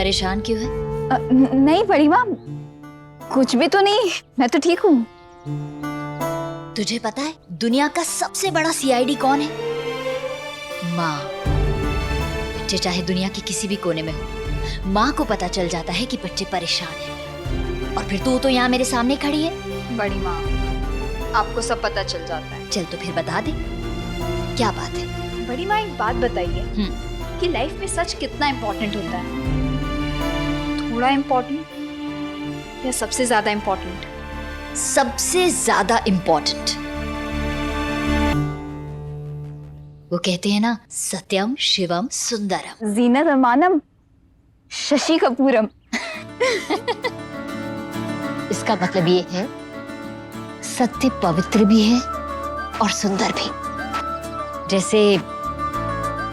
परेशान क्यों है? नहीं बड़ी माँ, कुछ भी तो नहीं, मैं तो ठीक हूँ। तुझे पता है दुनिया का सबसे बड़ा सीआईडी कौन है? माँ। बच्चे चाहे दुनिया के किसी भी कोने में हो, माँ को पता चल जाता है कि बच्चे परेशान हैं। और फिर तू तो यहाँ मेरे सामने खड़ी है। बड़ी माँ, आपको सब पता चल जाता है। चल तो फिर बता दे, क्या बात है? बड़ी माँ एक बात बताइए कि लाइफ में सच कितना इम्पोर्टेंट होता है? थोड़ा इम्पोर्टेंट या सबसे ज्यादा इम्पोर्टेंट? सबसे ज्यादा इम्पोर्टेंट। वो कहते हैं ना, सत्यम शिवम सुंदरम। जीनत अमानम शशि कपूरम। इसका मतलब ये है सत्य पवित्र भी है और सुंदर भी। जैसे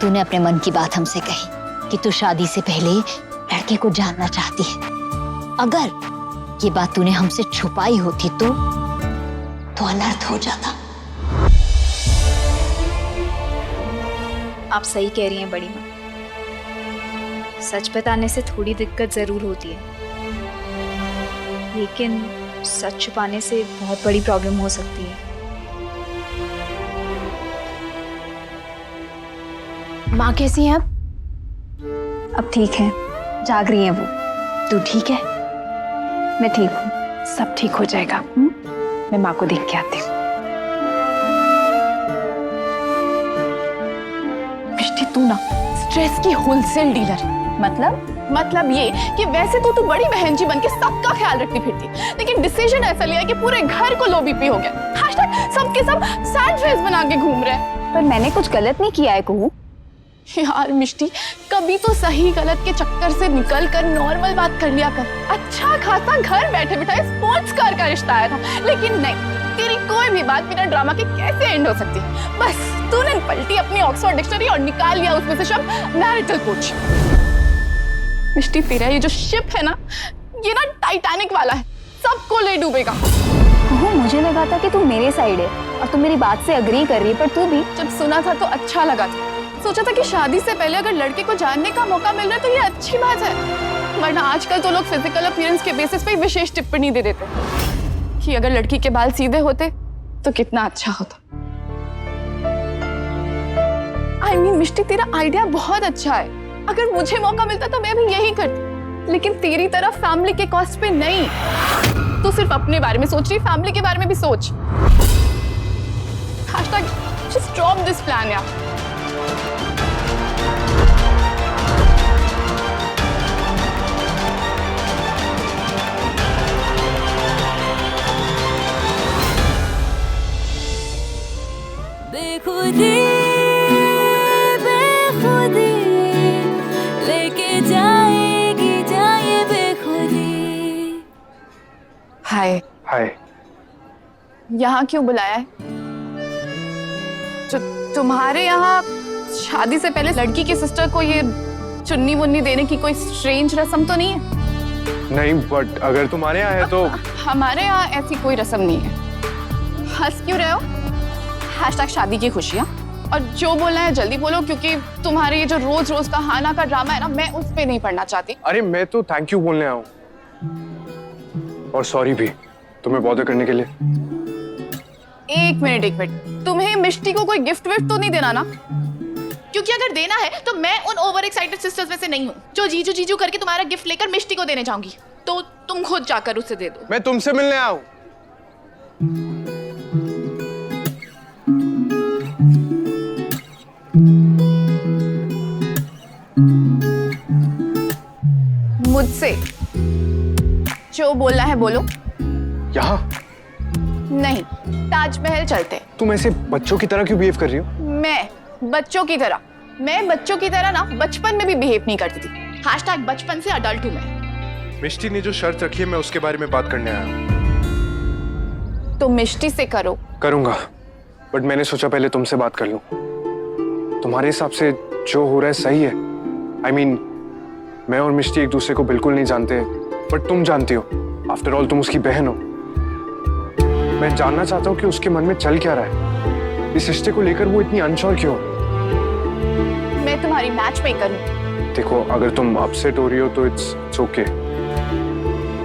तूने अपने मन की बात हमसे कही कि तू शादी से पहले लड़के को जानना चाहती है। अगर ये बात तूने हमसे छुपाई होती तो अनर्थ हो जाता। आप सही कह रही हैं बड़ी माँ, सच बताने से थोड़ी दिक्कत जरूर होती है, लेकिन सच छुपाने से बहुत बड़ी प्रॉब्लम हो सकती है। माँ कैसी हैं अब ठीक है, जाग रही हैं वो। तू ठीक है? मैं ठीक हूँ, सब ठीक हो जाएगा। मैं माँ को देख के आती हूँ। मिष्टी, तू ना स्ट्रेस की होलसेल डीलर। मतलब ये कि वैसे तो तू बड़ी बहन जी बन के सबका ख्याल रखती फिरती, लेकिन डिसीजन ऐसा लिया कि पूरे घर को लो बीपी हो गया। हैशटैग सबके सब सैड फेस बना के घूम रहे हैं। पर मैंने कुछ गलत नहीं किया है कहूँ। यार मिष्टी, कभी तो सही गलत के चक्कर से निकल कर नॉर्मल बात कर लिया कर। अच्छा खासा घर बैठे बिठाए स्पोर्ट्स कार का रिश्ता आया था, लेकिन नहीं, तेरी कोई भी बात बिना ड्रामा के कैसे एंड हो सकती है? बस तूने पलटी अपनी ऑक्सफोर्ड डिक्शनरी और निकाल लिया उसमें से शब्द मैरिटल कोच। मिष्टी, तेरा ये जो शिप है ना, ये ना टाइटैनिक वाला है, सबको ले डूबेगा। मुझे लगा था कि तू मेरे साइड है और तू मेरी बात से अग्री कर रही है, पर तू भी। जब सुना था तो अच्छा लगा था, सोचा था कि शादी से पहले अगर लड़के को जानने का मौका मिल रहा है तो ये अच्छी बात है, वरना आजकल तो लोग फिजिकल अपीयरेंस के बेसिस पे विशेष टिप्पणी दे देते कि अगर लड़की के बाल सीधे होते तो कितना अच्छा होता। I mean, मिष्टी, तेरा आइडिया बहुत अच्छा है। अगर मुझे मौका मिलता तो मैं भी यही करती, लेकिन तेरी तरह फैमिली के कॉस्ट पे नहीं। तू सिर्फ अपने बारे में सोच रही, फैमिली के बारे में भी सोच। Hashtag just drop this plan यार। बेखुदी बेखुदी लेके जाएगी जाए बेखुदी। हाय। हाय। यहाँ क्यों बुलाया है? तुम्हारे यहाँ शादी से पहले लड़की की सिस्टर को ये चुन्नी वुन्नी देने की कोई स्ट्रेंज रस्म तो नहीं है? नहीं, बट अगर तुम्हारे यहाँ है तो। हमारे यहाँ ऐसी कोई रस्म नहीं है। हंस क्यों रहे हो? हैशटैग शादी की खुशियाँ। और जो बोलना है जल्दी बोलो, क्योंकि तुम्हारे ये जो रोज रोज का हाना का ड्रामा है ना, मैं उस पे नहीं पढ़ना चाहती। अरे मैं तो थैंक यू बोलने आया हूँ, और सॉरी भी तुम्हें बॉदर करने के लिए। एक मिनट, तुम्हें मिष्टी को कोई गिफ्ट विफ्ट तो नहीं देना ना? क्योंकि अगर देना है तो मैं उन ओवर एक्साइटेड सिस्टर्स में से नहीं हूँ जो जीजू जीजू करके तुम्हारा गिफ्ट लेकर मिष्टी को देने जाऊंगी। तो तुम खुद जाकर उसे दे दो। मैं तुमसे मिलने आया हूँ। मुझसे जो बोलना है बोलो। यहाँ नहीं, ताजमहल चलते। तुम ऐसे बच्चों की तरह क्यों बिहेव कर रही हो? मैं बच्चों की तरह ना बचपन में भी बिहेव नहीं करती थी। हैशटैग बचपन से अडल्ट हूं मैं। मिष्टी ने जो शर्त रखी है, मैं उसके बारे में बात करने आया हूँ। तो मिष्टी से करो। करूंगा, बट मैंने सोचा पहले तुमसे बात कर लूं। तुम्हारे हिसाब से जो हो रहा है सही है? I mean, मैं और मिष्टी एक दूसरे को बिल्कुल नहीं जानते, बट तुम जानती हो। आफ्टर ऑल तुम उसकी बहन हो। मैं जानना चाहता हूँ कि उसके मन में चल क्या रहा है, इस रिश्ते को लेकर वो इतनी अनश्योर क्यों? मैं तुम्हारी मैच मेकर हूँ, देखो, अगर तुम अपसेट हो रही हो तो इट्स ओके।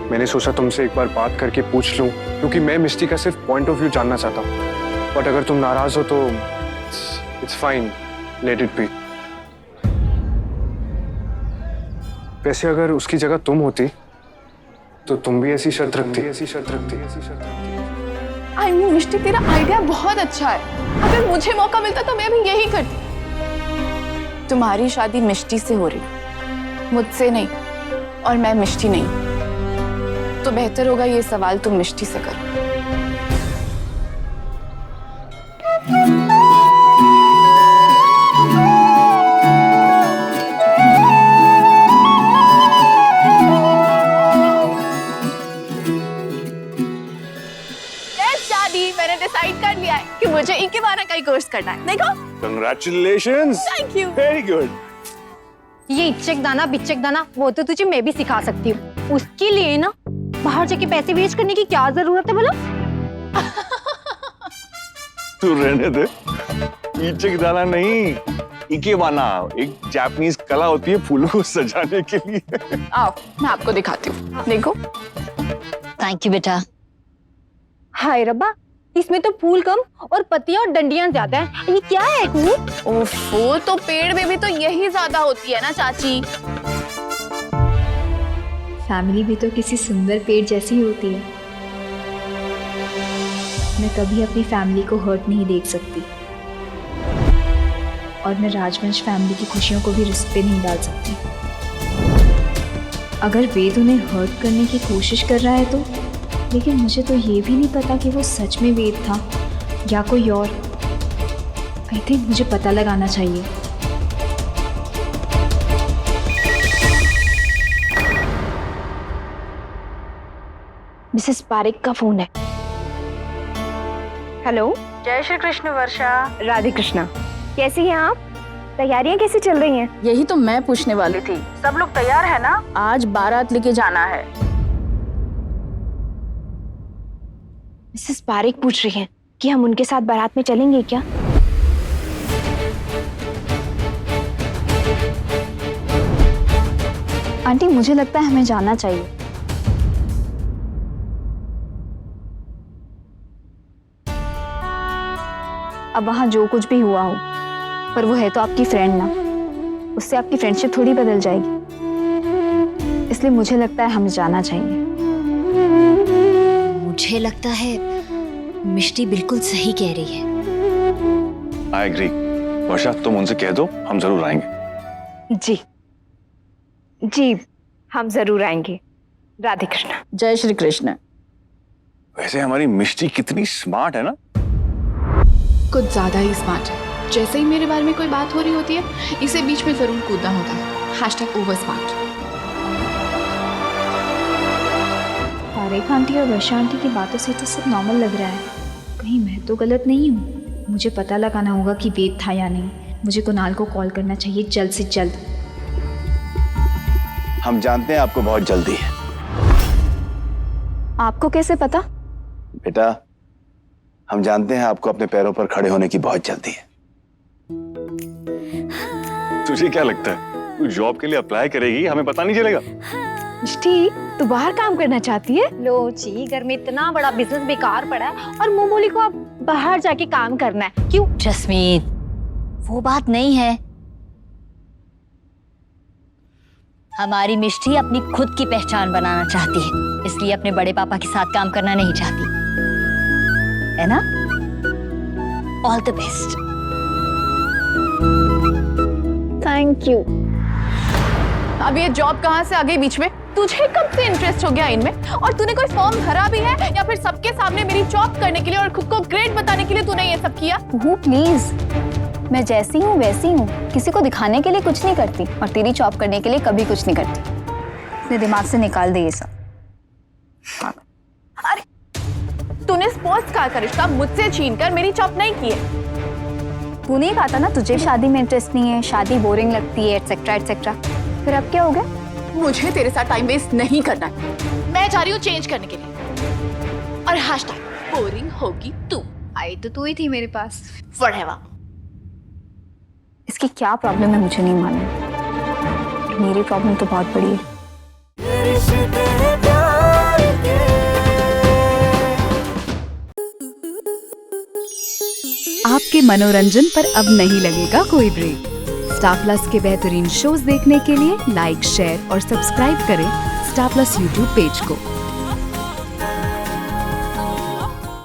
मैंने सोचा तुमसे एक बार बात करके पूछ लूं, क्योंकि मैं मिस्टी का सिर्फ पॉइंट ऑफ व्यू जानना चाहता हूँ। बट अगर तुम नाराज हो तो it's fine, let it be. वैसे अगर उसकी जगह तुम होती तो तुम भी ऐसी शर्त रखती। आई मीन मिष्टी, तेरा आइडिया बहुत अच्छा है। अगर मुझे मौका मिलता तो मैं भी यही करती। तुम्हारी शादी मिष्टी से हो रही, मुझसे नहीं, और मैं मिष्टी नहीं, तो बेहतर होगा ये सवाल तुम मिष्टी से करो। मैंने डिसाइड कर लिया है कि मुझे इकेबाना का ही कोर्स करना है। देखो, Congratulations! Thank you. Very good. ये इच्चक दाना वो तो तुझे मैं भी सिखा सकती हूँ। उसके लिए ना बाहर जाके पैसे वेस्ट करने की क्या जरूरत है बोलो? तू रहने दे। इचक दाना नहीं, इकेबाना एक जापानीज कला होती है फूलों को सजाने के लिए। आओ, मैं आपको दिखाती हूँ। देखो। थैंक यू बेटा। हाय रब्बा, इसमें तो फूल कम और पत्तियां और डंडियां ज्यादा हैं। ये क्या है इतनी? ओफो, तो पेड़ में भी तो यही ज्यादा होती है ना चाची। फैमिली भी तो किसी सुंदर पेड़ जैसी ही होती है। मैं कभी अपनी फैमिली को हर्ट नहीं देख सकती, और मैं राजवंश फैमिली की खुशियों को भी रिस्क पे नहीं डाल सकती। अगर वेद उन्हें हर्ट करने की कोशिश कर रहा है तो, लेकिन मुझे तो ये भी नहीं पता कि वो सच में वेद था या कोई और। आई थिंक मुझे पता लगाना चाहिए। मिसेस पारिक का फोन है। हेलो। जय श्री कृष्ण वर्षा। राधे कृष्णा, कैसी हैं आप? तैयारियां कैसी चल रही हैं? यही तो मैं पूछने वाली थी। सब लोग तैयार है ना? आज बारात लेके जाना है। मिसेस पारिक पूछ रही हैं कि हम उनके साथ बारात में चलेंगे क्या? आंटी, मुझे लगता है हमें जाना चाहिए। अब वहां जो कुछ भी हुआ हो, पर वो है तो आपकी फ्रेंड ना, उससे आपकी फ्रेंडशिप थोड़ी बदल जाएगी। इसलिए मुझे लगता है हमें जाना चाहिए। मुझे लगता है मिष्टी बिल्कुल सही कह रही है। I agree. वर्षा, तुम उनसे कह दो, हम जरूर आएंगे। जी जी, हम जरूर आएंगे। राधे कृष्णा। जय श्री कृष्ण। वैसे हमारी मिष्टी कितनी स्मार्ट है ना? कुछ ज्यादा ही स्मार्ट है। जैसे ही मेरे बारे में कोई बात हो रही होती है, इसे बीच में जरूर कूदना होता है। #oversmart। पारेख आंटी और वर्षा आंटी की बातों से तो सब नॉर्मल लग रहा है। कहीं मैं तो गलत नहीं हूँ? मुझे पता लगाना होगा कि वेद था या नहीं। मुझे कुणाल को कॉल करना चाहिए जल्द से जल्द। हम जानते हैं आपको बहुत जल्दी है। आपको कैसे पता? बेटा, हम जानते हैं आपको अपने पैरों पर खड़े होने की बहुत जल्दी है। तुझे क्या लगता है तू जॉब के लिए अप्लाई करेगी, हमें पता नहीं चलेगा? मिष्टी, तू बाहर काम करना चाहती है? लो जी, घर में इतना बड़ा बिजनेस बेकार पड़ा है और मुंह बोली को अब बाहर जाके काम करना है। क्यों? जसमीत, वो बात नहीं है। हमारी मिष्टी अपनी खुद की पहचान बनाना चाहती है, इसलिए अपने बड़े पापा के साथ काम करना नहीं चाहती है ना? All the best. Thank you. अब ये जॉब कहाँ से आ गई बीच में? तुझे कब से इंटरेस्ट हो गया इनमें? और तूने कोई फॉर्म भरा भी है या फिर सबके सामने मेरी जॉब करने के लिए और खुद को ग्रेट बताने के लिए तूने ये सब किया? वो प्लीज, मैं जैसी हूँ वैसी हूँ, किसी को दिखाने के लिए कुछ नहीं करती, और तेरी जॉब करने के लिए कभी कुछ नहीं करती। अपने दिमाग से निकाल दे ये सब। अरे, तूने स्पोर्ट्स कार का रिश्ता मुझसे छीनकर मेरी जॉब नहीं की है। तूने ही कहा था ना तुझे शादी में इंटरेस्ट नहीं है, शादी बोरिंग लगती है, एटसेट्रा एटसेट्रा। फिर अब क्या हो गया? मुझे तेरे साथ टाइम वेस्ट नहीं करना है। मैं जा रही हूँ चेंज करने के लिए। और बोरिंग होगी तू। आई तो तू ही थी मेरे पास। Forever। इसकी क्या प्रॉब्लम है मुझे नहीं मालूम, मेरी प्रॉब्लम तो बहुत बड़ी है। आपके मनोरंजन पर अब नहीं लगेगा कोई ब्रेक। स्टार प्लस के बेहतरीन शोज देखने के लिए लाइक, शेयर और सब्सक्राइब करें स्टार प्लस यूट्यूब पेज को।